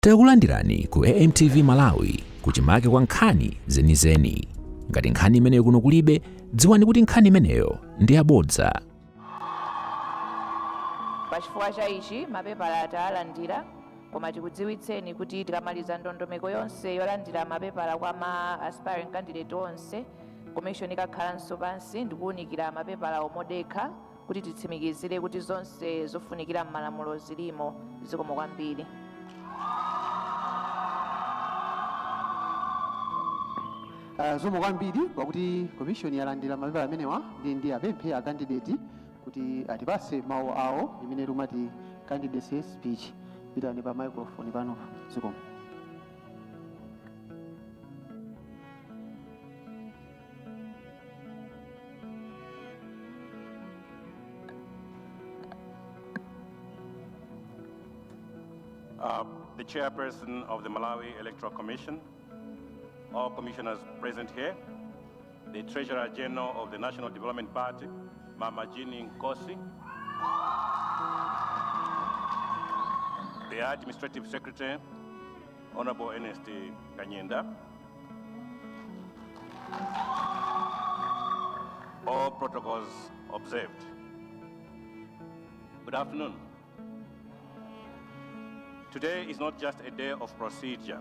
Takulandirani ku AMTV Malawi kuchimake kwa nkhani zenizeni. Ngati nkhani imeneyo kuno kulibe, dziwani kuti nkhani imeneyo ndi yabodza. Pachifukwa cha ichi mapepala atalandira, koma tikudziwitseni kuti tikamaliza ndondomeko yonse yolandira mapepala kwa ma aspiring candidate onse, commission ikakhalanso pansi ndikuwunikira mapepala omodekha kuti titsimikizire kuti zonse zofunikira m'malamulo zilimo. Zikomo kwambiri. Zomwe kwambiri pakuti commission yalandira mapepala amenewa ndi apemphe a candidate kuti atipase mawu awo imene timati candidacy speech. Pitani pa microphone pano. Zikomo. The chairperson of the Malawi Electoral Commission, all commissioners present here, the Treasurer General of the National Development Party, Mama Jeannie Nkosi, the Administrative Secretary, Honorable Ernest Kanyenda, all protocols observed. Good afternoon. Today is not just a day of procedure.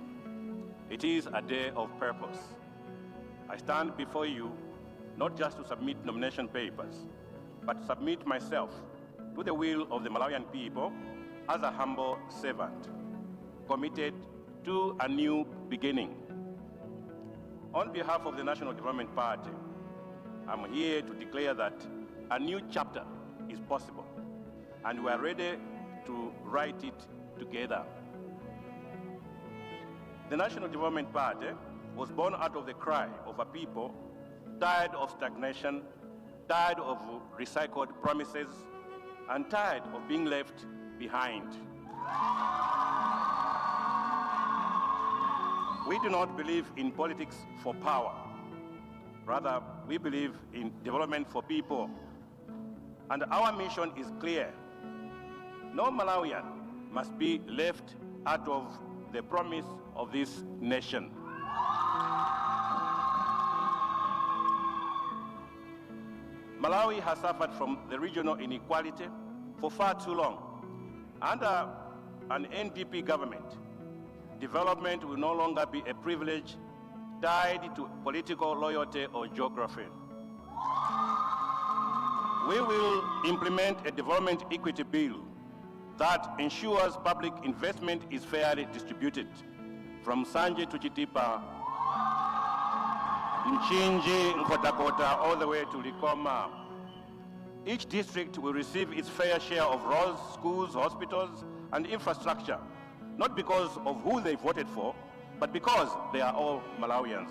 It is a day of purpose. I stand before you not just to submit nomination papers, but to submit myself to the will of the Malawian people as a humble servant, committed to a new beginning. On behalf of the National Development Party, I'm here to declare that a new chapter is possible, and we are ready to write it together. The National Development Party was born out of the cry of a people tired of stagnation, tired of recycled promises, and tired of being left behind. We do not believe in politics for power. Rather, we believe in development for people. And our mission is clear. No Malawian must be left out of the promise of this nation. Malawi has suffered from the regional inequality for far too long. Under an NDP government, development will no longer be a privilege tied to political loyalty or geography. We will implement a development equity bill that ensures public investment is fairly distributed from Sanje to Chitipa, Mchinji, Nkhotakota, all the way to Likoma. Each district will receive its fair share of roads, schools, hospitals, and infrastructure, not because of who they voted for, but because they are all Malawians.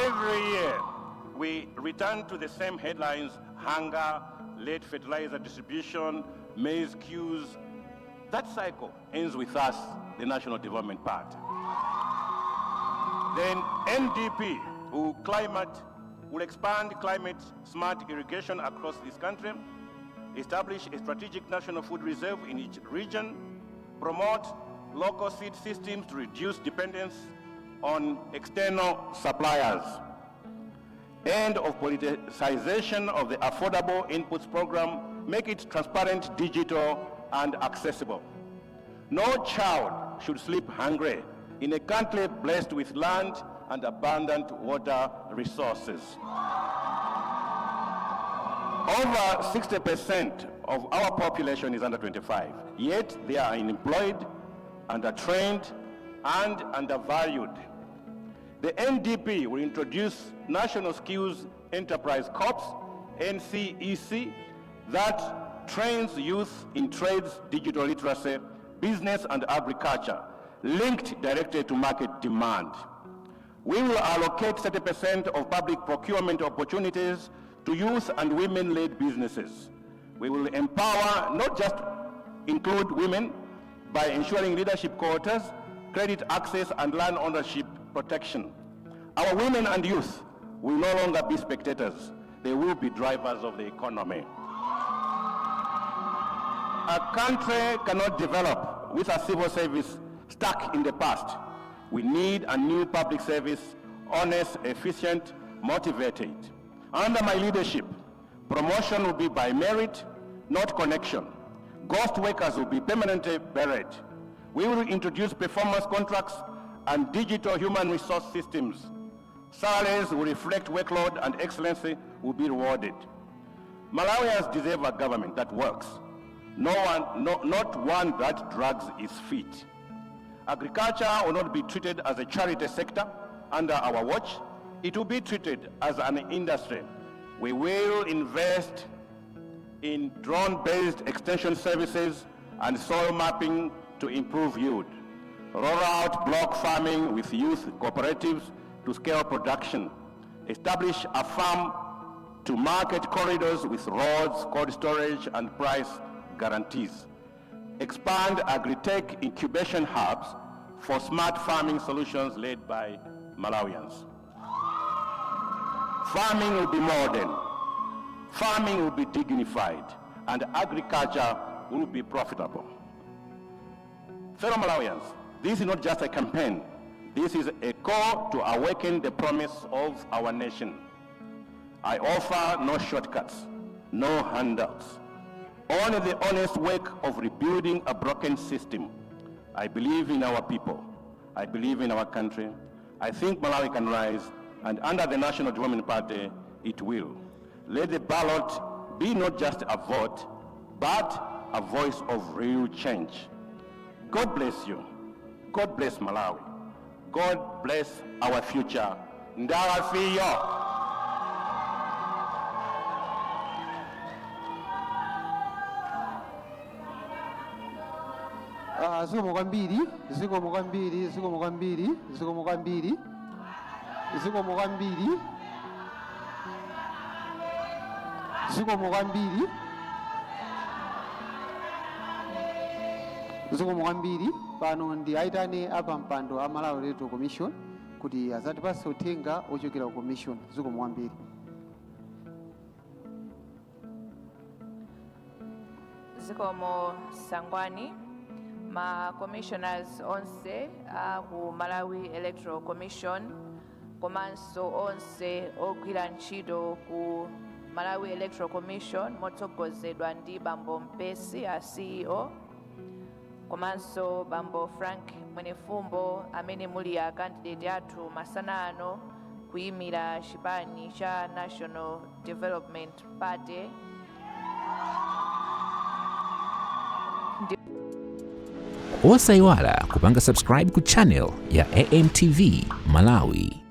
Every year, we return to the same headlines: hunger, late fertilizer distribution, maize queues. That cycle ends with us, the National Development Party. Then NDP will expand climate-smart irrigation across this country, establish a strategic national food reserve in each region, promote local seed systems to reduce dependence on external suppliers, end of politicization of the Affordable Inputs Program, make it transparent, digital, and accessible. No child should sleep hungry in a country blessed with land and abundant water resources. Over 60% of our population is under 25, yet they are unemployed, undertrained, and undervalued. The NDP will introduce National Skills Enterprise Corps, NCEC, that trains youth in trades, digital literacy, business, and agriculture, linked directly to market demand. We will allocate 30% of public procurement opportunities to youth and women-led businesses. We will empower, not just include women, by ensuring leadership quotas, credit access, and land ownership protection. Our women and youth will no longer be spectators. They will be drivers of the economy. A country cannot develop with a civil service stuck in the past. We need a new public service, honest, efficient, motivated. Under my leadership, promotion will be by merit, not connection. Ghost workers will be permanently buried. We will introduce performance contracts and digital human resource systems. Salaries will reflect workload and excellency will be rewarded. Malawians deserve a government that works, not one that drags its feet. Agriculture will not be treated as a charity sector under our watch. It will be treated as an industry. We will invest in drone-based extension services and soil mapping to improve yield. Roll out block farming with youth cooperatives to scale production. Establish a farm-to-market corridors with roads, cold storage, and price guarantees. Expand agri-tech incubation hubs for smart farming solutions led by Malawians. Farming will be modern, farming will be dignified, and agriculture will be profitable. Fellow Malawians, this is not just a campaign. This is a call to awaken the promise of our nation. I offer no shortcuts, no handouts, only the honest work of rebuilding a broken system. I believe in our people. I believe in our country. I think Malawi can rise, and under the National Development Party, it will. Let the ballot be not just a vote, but a voice of real change. God bless you. God bless Malawi. God bless our future. Ndarafiyo. Zikomo kwambiri, zikomo kwambiri, zikomo kwambiri, zikomo kwambiri, zikomo kwambiri, zikomo kwambiri, zikomo kwambiri. Pano ndi aitane apa mpando a Malawi Electoral Commission kuti azatipase uthenga ochokera ku commission. Zikomo kwambiri. Zikomo Sangwani. Ma commissioners onse ku Malawi Electoral Commission komanso onse ogwira ntchito ku Malawi Electoral Commission motsogozedwa ndi Bambo Mpesi a CEO komanso Bambo Frank Mwenefumbo amene muli a candidate athu masana ano kuyimira chipani cha National Development Party. Osayiwala kupanga subscribe ku channel ya AMTV Malawi.